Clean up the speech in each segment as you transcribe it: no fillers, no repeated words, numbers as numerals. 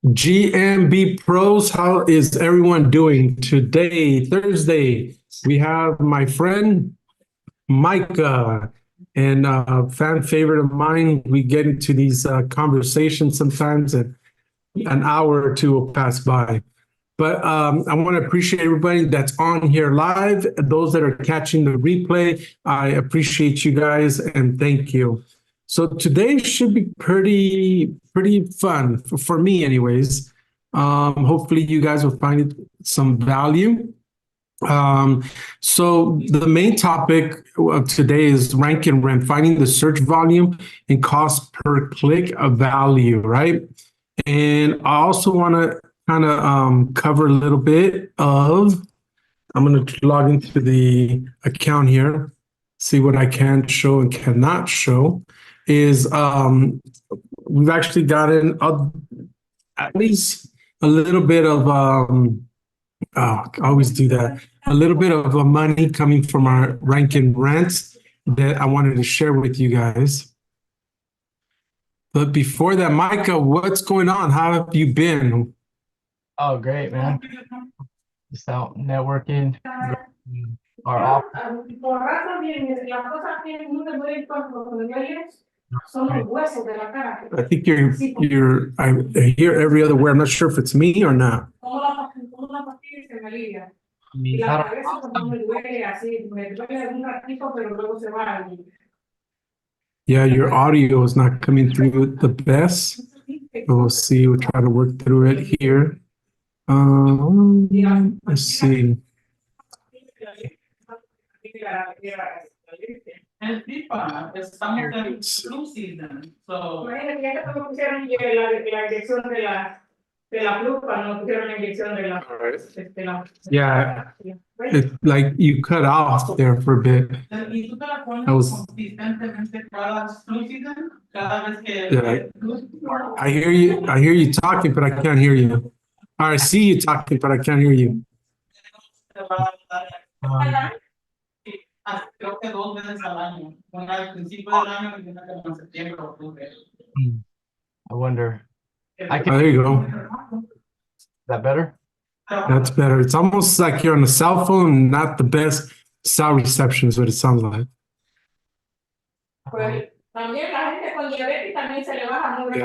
GMB Pros, how is everyone doing today, Thursday? We have my friend Micah, and a fan favorite of mine. We get into these conversations sometimes, and an hour or two will pass by. But I want to appreciate everybody that's on here live. Those that are catching the replay, I appreciate you guys and thank you. So today should be pretty fun for me, anyways. Hopefully, you guys will find some value. So the main topic of today is rank and rent, finding the search volume and cost per click of value, right? And I also want to kind of cover a little bit of, I'm going to log into the account here, see what I can show and cannot show, is we've actually gotten at least a little bit of, I always do that, a little bit of money coming from our rank and rents that I wanted to share with you guys. But before that, Micah, what's going on? How have you been? Oh, great, man. Just out networking. Our office. I think I hear every other word. I'm not sure if it's me or not. Yeah, your audio is not coming through the best. We'll see. We'll try to work through it here. Let's see. En FIFA estamos en flu season, so Yeah, like you cut off there for a bit. I was. Yeah, I hear you. I hear you talking, but I can't hear you. Or I see you talking, but I can't hear you. Creo que 2 veces al año, una al principio del año y una como en septiembre o octubre. I wonder. Oh, there you go. Is that better? That's better. It's almost like you're on a cell phone, not the best cell reception is what it sounds like. Yeah,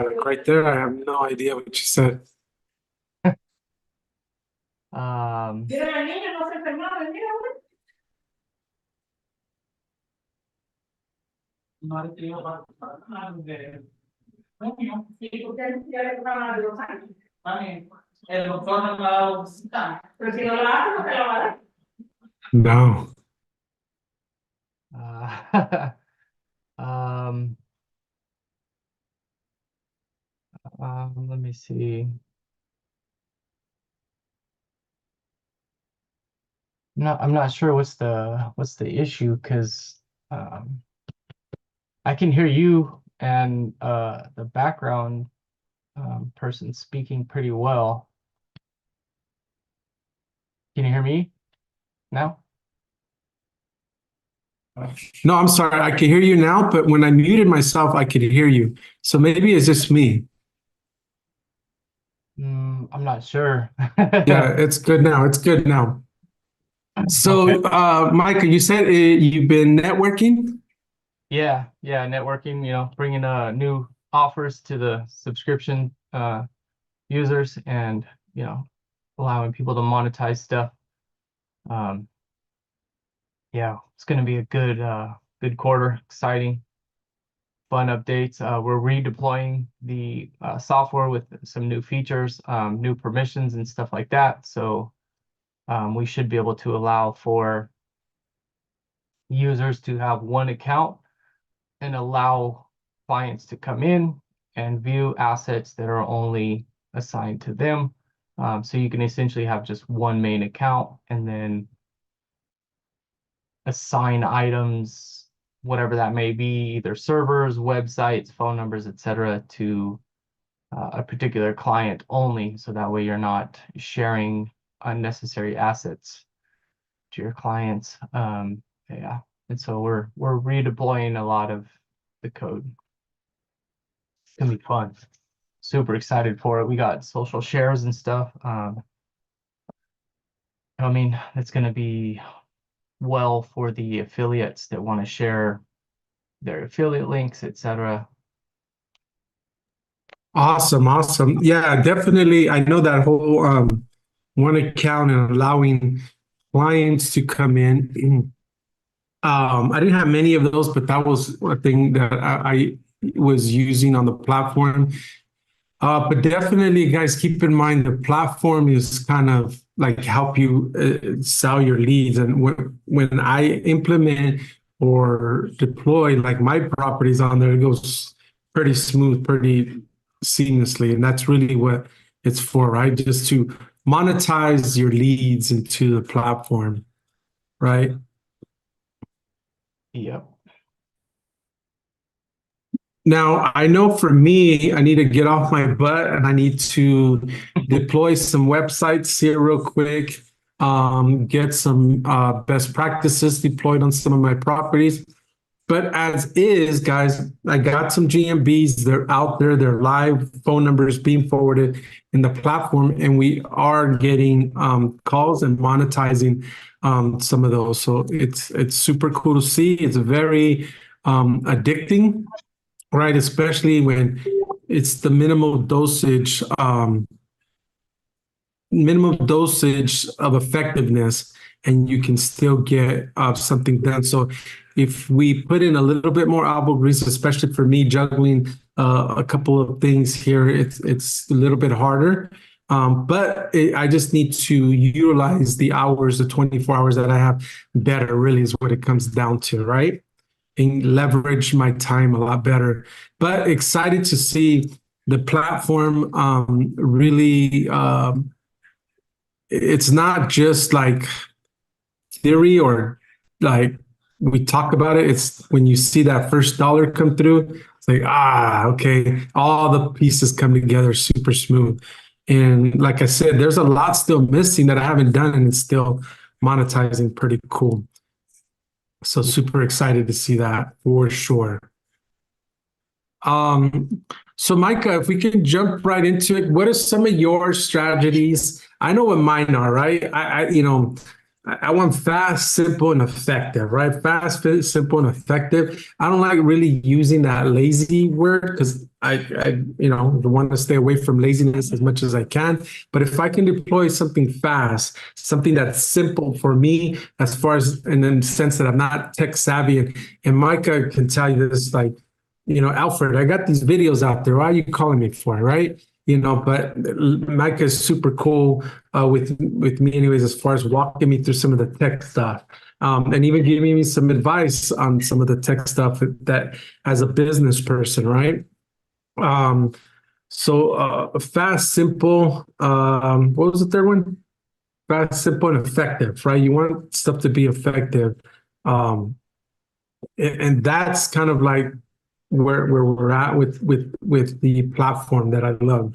like right there, I have no idea what you said. No ha tenido de junio. El doctor no me ha dado visita. Pero si no la hace, no te la va a dar. No. Let me see. I'm not sure what's the issue, because I can hear you and the background person speaking pretty well. Can you hear me now? No, I'm sorry. I can hear you now, but when I muted myself, I could hear you. So maybe it's just me. I'm not sure. Yeah, it's good now. It's good now. So, okay. Micah, you said you've been networking? Yeah, networking, bringing new offers to the subscription users, and allowing people to monetize stuff. Yeah, it's going to be a good quarter. Exciting, fun updates. We're redeploying the software with some new features, new permissions and stuff like that. So we should be able to allow for users to have one account and allow clients to come in and view assets that are only assigned to them. So you can essentially have just one main account and then assign items, whatever that may be, either servers, websites, phone numbers, etc., to a particular client only. So that way you're not sharing unnecessary assets to your clients. Yeah, and so we're redeploying a lot of the code. It's gonna be fun. super excited for it. We got social shares and stuff. I mean, it's going to be well for the affiliates that want to share their affiliate links, etc. Awesome, awesome. Yeah, definitely. I know that whole one account and allowing clients to come in. I didn't have many of those, but that was a thing that I was using on the platform. But definitely, guys, keep in mind the platform is kind of like help you sell your leads. And when I implement or deploy like my properties on there, it goes pretty smooth, pretty seamlessly. And that's really what it's for, right? Just to monetize your leads into the platform, right? Yep. Now, I know for me, I need to get off my butt and I need to deploy some websites here real quick, get some best practices deployed on some of my properties. But as is, guys, I got some GMBs. They're out there. They're live phone numbers being forwarded in the platform, and we are getting calls and monetizing some of those. So it's super cool to see. It's very addicting, right? Especially when it's the minimum dosage of effectiveness, and you can still get something done. So if we put in a little bit more elbow grease, especially for me juggling a couple of things here, it's a little bit harder. I just need to utilize the hours, the 24 hours that I have better, really is what it comes down to, right? And leverage my time a lot better. But excited to see the platform really. It's not just like theory or like we talk about it. It's when you see that first dollar come through, it's like, okay, all the pieces come together super smooth. And like I said, there's a lot still missing that I haven't done, and it's still monetizing pretty cool. So super excited to see that for sure. So Micah, if we can jump right into it, what are some of your strategies? I know what mine are, right? I want fast, simple, and effective, right? Fast, simple, and effective. I don't like really using that lazy word because I want to stay away from laziness as much as I can. But if I can deploy something fast, something that's simple for me, as far as in the sense that I'm not tech savvy, and Micah can tell you this, like, Alfred, I got these videos out there. Why are you calling me for, right? But Micah is super cool with me anyways, as far as walking me through some of the tech stuff, and even giving me some advice on some of the tech stuff that as a business person, right? So fast, simple. What was the third one? Fast, simple, and effective, right? You want stuff to be effective, and that's kind of like where we're at with the platform that I love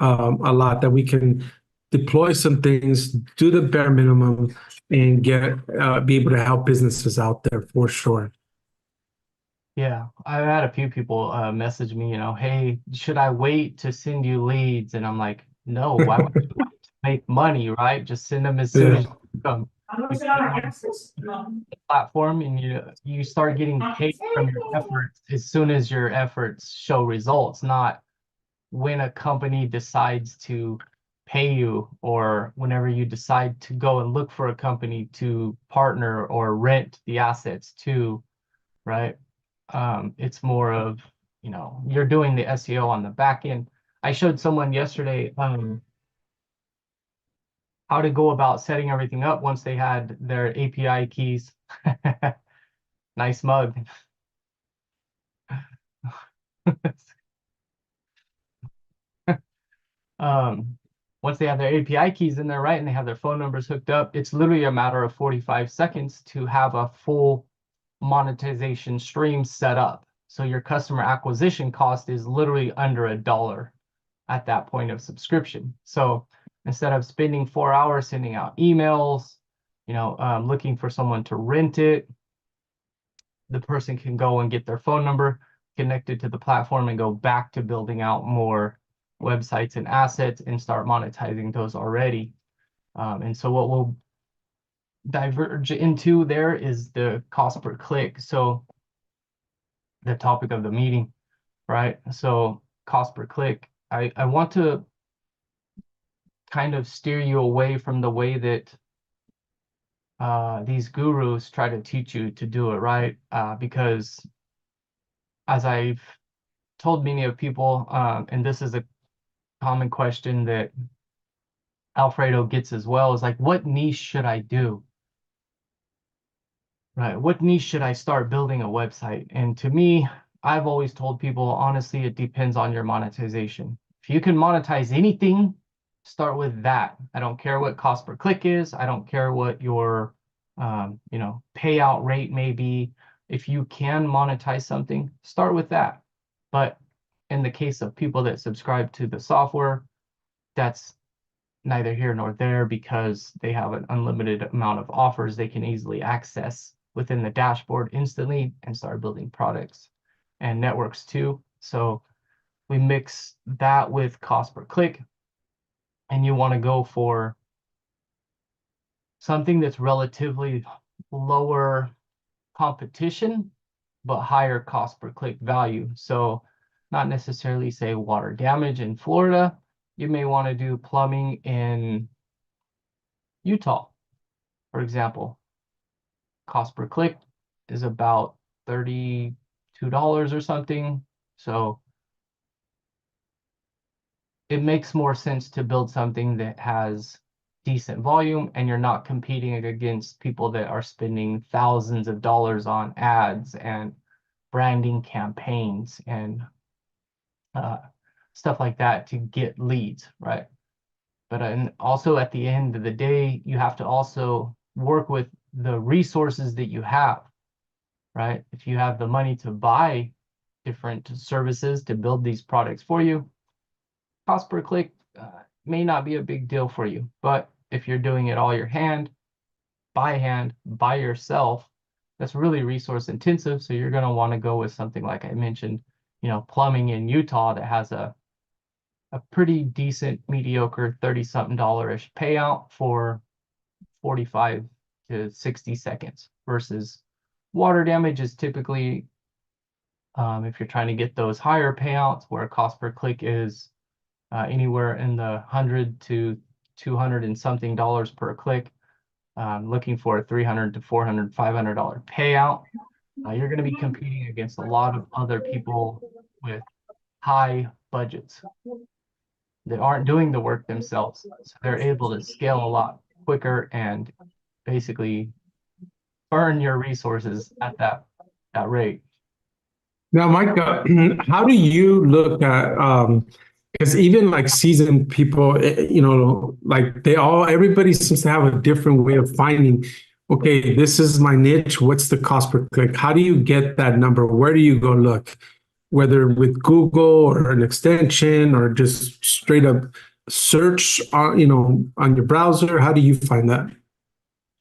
a lot, that we can deploy some things, do the bare minimum, and be able to help businesses out there for sure. Yeah, I've had a few people message me, hey, should I wait to send you leads? And I'm like, no, why would you wait to make money, right? Just send them as soon as you come. You get on the platform and you start getting paid from your efforts as soon as your efforts show results, not when a company decides to pay you or whenever you decide to go and look for a company to partner or rent the assets to, right? It's more of, you're doing the SEO on the back end. I showed someone yesterday how to go about setting everything up once they had their API keys. Nice mug. Once they have their API keys in there, right, and they have their phone numbers hooked up, it's literally a matter of 45 seconds to have a full monetization stream set up. So your customer acquisition cost is literally under $1 at that point of subscription. So instead of spending 4 hours sending out emails, looking for someone to rent it, the person can go and get their phone number connected to the platform and go back to building out more websites and assets and start monetizing those already. And so what we'll diverge into there is the cost per click. So the topic of the meeting, right? So cost per click, I want to kind of steer you away from the way that these gurus try to teach you to do it, right? Because as I've told many of people, and this is a common question that Alfredo gets as well, is like, what niche should I do? Right? What niche should I start building a website? And to me, I've always told people, honestly, it depends on your monetization. If you can monetize anything, start with that. I don't care what cost per click is. I don't care what your payout rate may be. If you can monetize something, start with that. But in the case of people that subscribe to the software, that's neither here nor there, because they have an unlimited amount of offers they can easily access within the dashboard instantly and start building products and networks too. So we mix that with cost per click, and you want to go for something that's relatively lower competition, but higher cost per click value. So not necessarily say water damage in Florida. You may want to do plumbing in Utah, for example. Cost per click is about $32 or something. So it makes more sense to build something that has decent volume, and you're not competing against people that are spending thousands of dollars on ads and branding campaigns and stuff like that to get leads, right? But and also at the end of the day, you have to also work with the resources that you have, right? If you have the money to buy different services to build these products for you, cost per click may not be a big deal for you. But if you're doing it all hand, by yourself, that's really resource intensive. So you're going to want to go with something like I mentioned, plumbing in Utah that has a pretty decent, mediocre 30-something dollar-ish payout for 45 to 60 seconds versus water damage is typically, if you're trying to get those higher payouts where cost per click is anywhere in the 100 to 200 and something dollars per click, looking for a $300 to $400, $500 payout, you're going to be competing against a lot of other people with high budgets that aren't doing the work themselves. So they're able to scale a lot quicker and basically burn your resources at that rate. Now, Micah, how do you look at, because even like seasoned people, like everybody seems to have a different way of finding, okay, this is my niche. What's the cost per click? How do you get that number? Where do you go look? Whether with Google or an extension or just straight up search on your browser? How do you find that?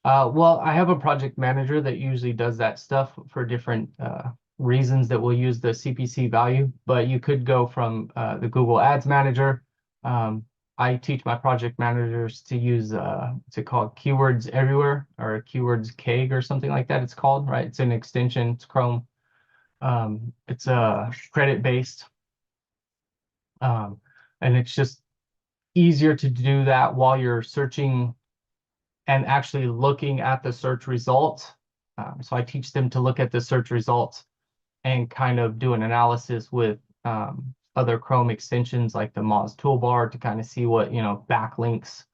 Well, I have a project manager that usually does that stuff for different reasons that we'll use the CPC value, but you could go from the Google Ads Manager. I teach my project managers to use what's it called, Keywords Everywhere, or Keywords Keg or something like that it's called, right? It's an extension, it's Chrome. It's credit-based, and it's just easier to do that while you're searching and actually looking at the search results. So I teach them to look at the search results and kind of do an analysis with other Chrome extensions like the Moz toolbar to kind of see what backlinks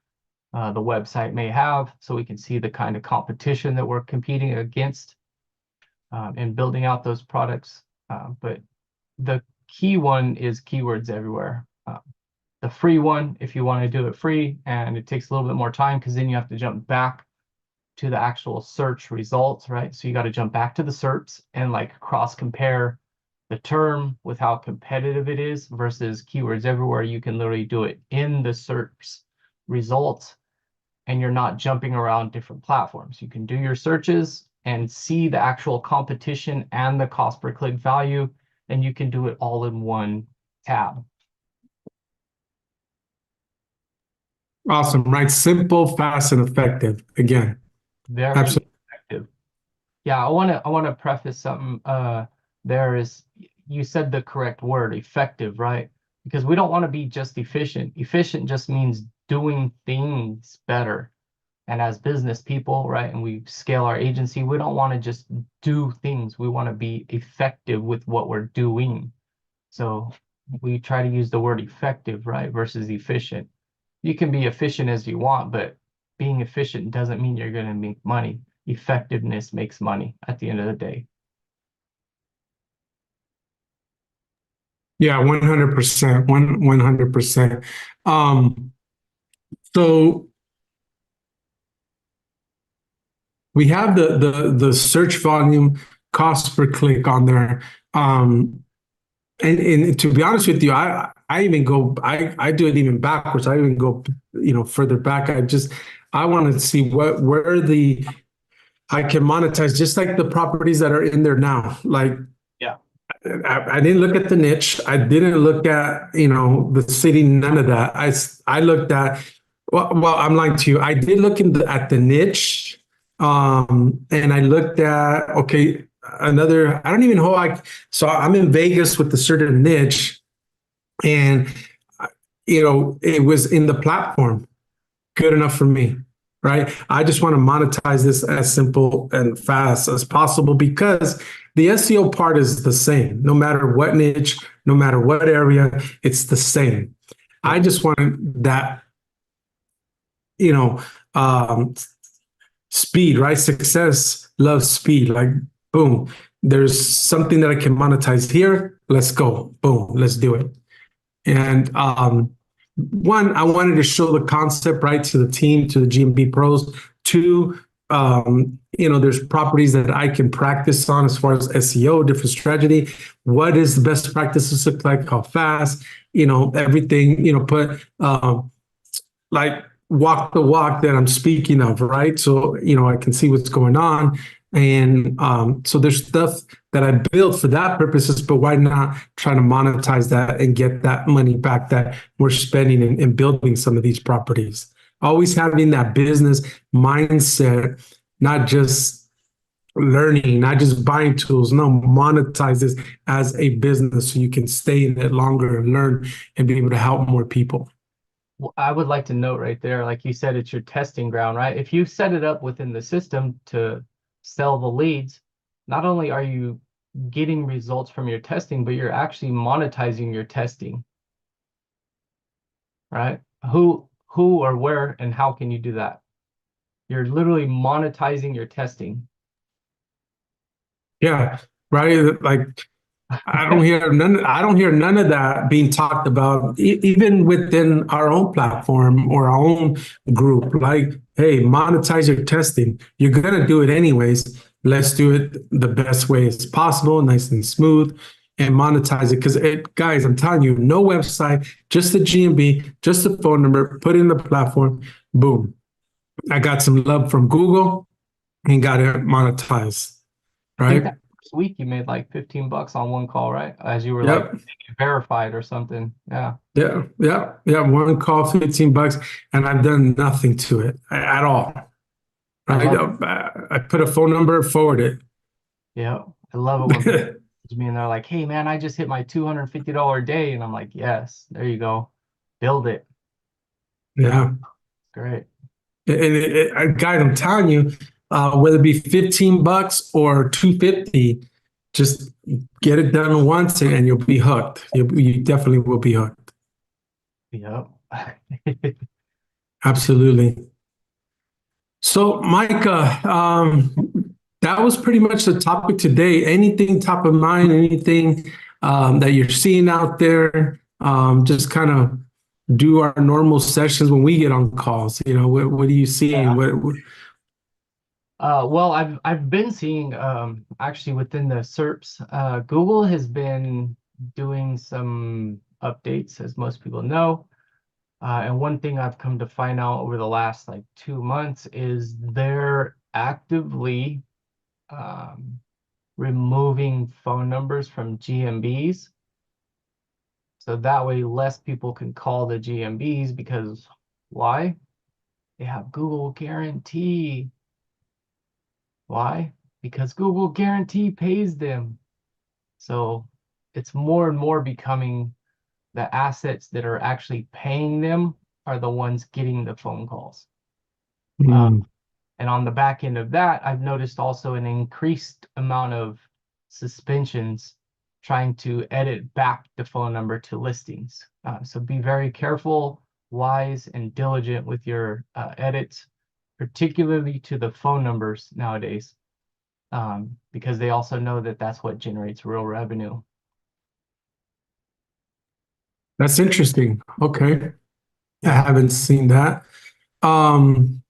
the website may have, so we can see the kind of competition that we're competing against in building out those products. But the key one is Keywords Everywhere. The free one, if you want to do it free, and it takes a little bit more time because then you have to jump back to the actual search results, right? So you got to jump back to the SERPs and like cross compare the term with how competitive it is versus Keywords Everywhere. You can literally do it in the SERPs results, and you're not jumping around different platforms. You can do your searches and see the actual competition and the cost per click value, and you can do it all in one tab. Awesome, right? Simple, fast, and effective. Again, Very absolutely. effective. Yeah, I wanna preface something. There is you said the correct word, effective, right? Because we don't want to be just efficient. Efficient just means doing things better. And as business people, right, and we scale our agency, we don't want to just do things. We want to be effective with what we're doing. So we try to use the word effective, right, versus efficient. You can be efficient as you want, but being efficient doesn't mean you're going to make money. Effectiveness makes money at the end of the day. Yeah, 100%. 100%. So we have the search volume cost per click on there. And to be honest with you, I even go I do it even backwards. I even go further back. I want to see where the I can monetize just like the properties that are in there now. Like Yeah. I didn't look at the niche. I didn't look at the city. None of that. I looked at well, I'm lying to you. I did look at the niche, and I looked at okay another. I don't even know how I. So I'm in Vegas with the certain niche, and it was in the platform. Good enough for me, right? I just want to monetize this as simple and fast as possible because the SEO part is the same. No matter what niche, no matter what area, it's the same. I just want that, you know, um, speed, right? Success loves speed. Like, boom, there's something that I can monetize here. Let's go. Boom, let's do it. And one, I wanted to show the concept right to the team, to the GMB pros. Two, there's properties that I can practice on as far as SEO, different strategy. What is the best practices look like? How fast? Everything. Put like walk the walk that I'm speaking of, right? So I can see what's going on. And so there's stuff that I built for that purposes, but why not try to monetize that and get that money back that we're spending in building some of these properties? Always having that business mindset, not just learning, not just buying tools. No, monetize this as a business so you can stay in it longer and learn and be able to help more people. Well, I would like to note right there, like you said, it's your testing ground, right? If you set it up within the system to sell the leads, not only are you getting results from your testing, but you're actually monetizing your testing, right? Who or where and how can you do that? You're literally monetizing your testing. Yeah, right. Like I don't hear none of that being talked about, even within our own platform or our own group. Like, hey, monetize your testing. You're gonna do it anyways. Let's do it the best way as possible, nice and smooth, and monetize it. Because guys, I'm telling you, no website, just the GMB, just the phone number, put in the platform, boom. I got some love from Google and got it monetized. I think Right? that first week you made like 15 bucks on one call, right? As you were like Yep. verified or something. Yeah. Yeah. One call, $15, and I've done nothing to it at all. I Right? love I put a phone number, forward it. Yeah. I love it when people message me and they're like, hey man, I just hit my $250 day. And I'm like, yes, there you go. Build it. Yeah. Great. Guys, I'm telling you, whether it be $15 or 250, just get it done once and you'll be hooked. You definitely will be hooked. Yep. Absolutely. So, Micah, that was pretty much the topic today. Anything top of mind, anything that you're seeing out there? Just kind of do our normal sessions when we get on calls. What are you seeing? Yeah. What Well, I've been seeing actually within the SERPs, Google has been doing some updates, as most people know. And one thing I've come to find out over the last like 2 months is they're actively removing phone numbers from GMBs. So that way less people can call the GMBs because why? they have Google Guarantee. Why? Because Google Guarantee pays them. So it's more and more becoming the assets that are actually paying them are the ones getting the phone calls. Mm. And on the back end of that, I've noticed also an increased amount of suspensions trying to edit back the phone number to listings. So be very careful, wise, and diligent with your edits, particularly to the phone numbers nowadays, because they also know that that's what generates real revenue. That's interesting. Okay. I haven't seen that. Um,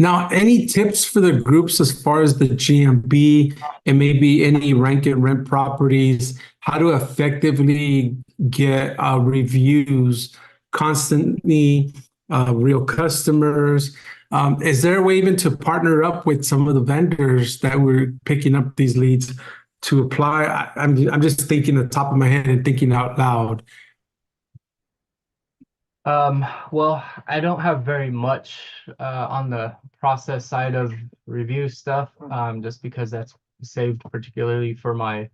Now, any tips for the groups as far as the GMB and maybe any rank and rent properties, how to effectively get reviews constantly, real customers? Is there a way even to partner up with some of the vendors that we're picking up these leads to apply? I'm just thinking the top of my head and thinking out loud. Well, I don't have very much on the process side of review stuff, just because that's saved particularly for my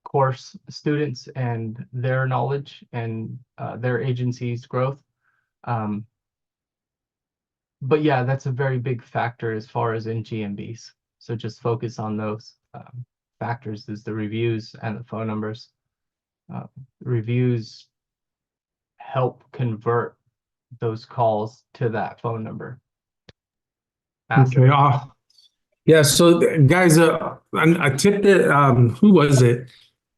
course students and their knowledge and their agency's growth. But yeah, that's a very big factor as far as in GMBs. So just focus on those factors, is the reviews and the phone numbers. Reviews help convert those calls to that phone number. Okay. Yeah. So guys, I tipped it. Who was it?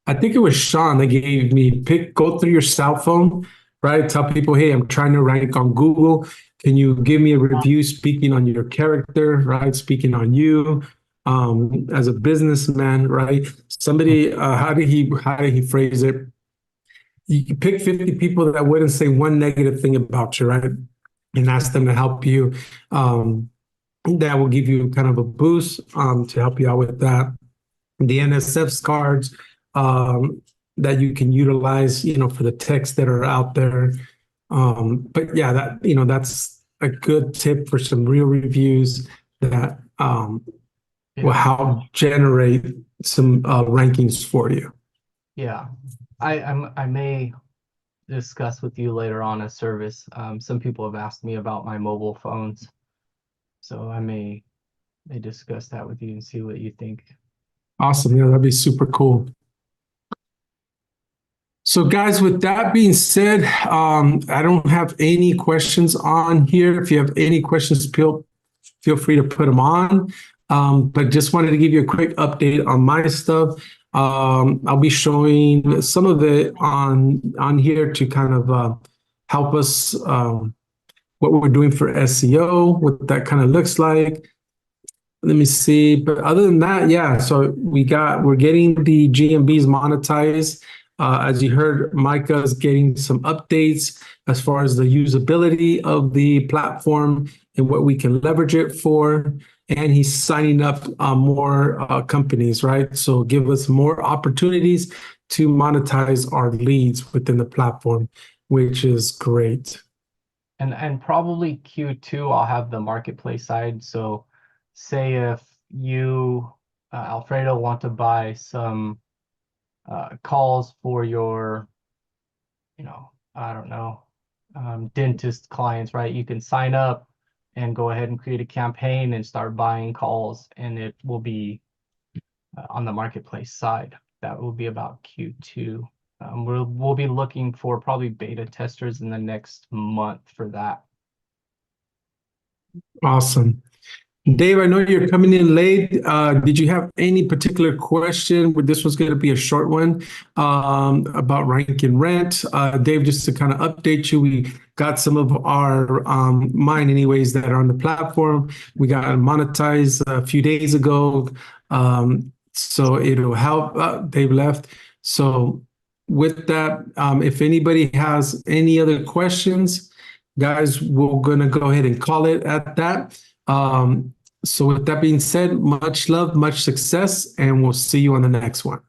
I think it was Sean that gave me go through your cell phone, right? Tell people, hey, I'm trying to rank on Google. Can you give me a review speaking on your character, right? Speaking on you, as a businessman, right? Somebody, how did he phrase it? You can pick 50 people that wouldn't say one negative thing about you, right? And ask them to help you. That will give you kind of a boost to help you out with that. The NSF cards that you can utilize, for the texts that are out there. But yeah, that's a good tip for some real reviews that will help generate some rankings for you. Yeah, I may discuss with you later on a service. Some people have asked me about my mobile phones, so I may discuss that with you and see what you think. Awesome. Yeah, that'd be super cool. So guys, with that being said, I don't have any questions on here. If you have any questions, feel free to put them on. But just wanted to give you a quick update on my stuff. I'll be showing some of it on here to kind of help us what we're doing for SEO, what that kind of looks like. Let me see. But other than that, yeah. So we're getting the GMBs monetized. As you heard, Micah is getting some updates as far as the usability of the platform and what we can leverage it for. And he's signing up more companies, right? So give us more opportunities to monetize our leads within the platform, which is great. And probably Q2, I'll have the marketplace side. So say if you, Alfredo, want to buy some calls for your, I don't know, dentist clients, right? You can sign up and go ahead and create a campaign and start buying calls, and it will be on the marketplace side. That will be about Q2. We'll be looking for probably beta testers in the next month for that. Awesome. Dave, I know you're coming in late. Did you have any particular question? This was going to be a short one about rank and rent. Dave, just to kind of update you, we got some of our mine anyways that are on the platform. We got monetized a few days ago. So it'll help. Dave left. So with that, if anybody has any other questions, guys, we're going to go ahead and call it at that. So with that being said, much love, much success, and we'll see you on the next one.